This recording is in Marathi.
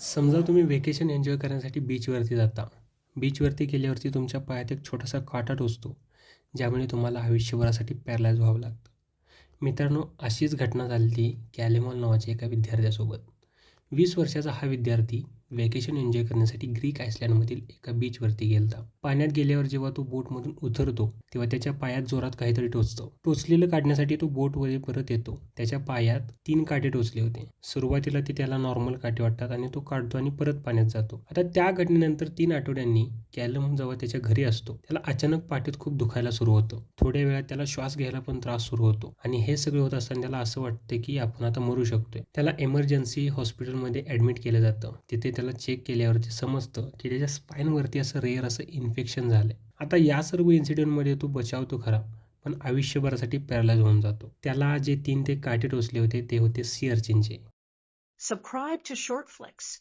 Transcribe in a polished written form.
समजा तुम्ही व्हेकेशन एन्जॉय करण्यासाठी बीचवरती जाता. बीचवरती गेल्यावरती तुमच्या पायात एक छोटासा काटा टोचतो, ज्यामुळे तुम्हाला आयुष्यभरासाठी पॅरालाईज व्हावं लागतं. मित्रांनो, अशीच घटना झालेली कॅलेमॉन नावाच्या एका विद्यार्थ्यासोबत. 20 वर्षाचा हा विद्यार्थी व्हॅकेशन एन्जॉय करण्यासाठी ग्रीक आयसलँडमधील एका बीचवरती गेलता. पाण्यात गेल्यावर जेव्हा तो बोटमधून उतरतो, तेव्हा त्याच्या पायात जोरात काहीतरी टोचतं. टोचलेलं काढण्यासाठी तो बोटमध्ये परत येतो. त्याच्या पायात 3 काटे टोचले होते. सुरुवातीला ते त्याला नॉर्मल काटे वाटतात आणि तो काढतो आणि परत पाण्यात जातो. आता त्या घटनेनंतर 3 आठवड्यांनी कॅलम जेव्हा त्याच्या घरी असतो, त्याला अचानक पाठीत खूप दुखायला सुरू होतं. थोड्या वेळात त्याला श्वास घ्यायला पण त्रास सुरू होतो आणि हे सगळं होत असताना त्याला असं वाटतं की आपण आता मरू शकतोय. त्याला इमर्जन्सी हॉस्पिटलमध्ये ॲडमिट केलं जातं. तिथे त्याला चेक केल्यावरती समजतं की त्याच्या स्पाईनवरती असं रेअर असं इन्फेक्शन झालंय. आता या सर्व इन्सिडेंटमध्ये तो बचावतो खरा, पण आयुष्यभरासाठी पॅरालाइज होऊन जातो. त्याला जे 3 ते काटे टोचले होते ते होते सी अर्चिनचे. Subscribe to Shortflix.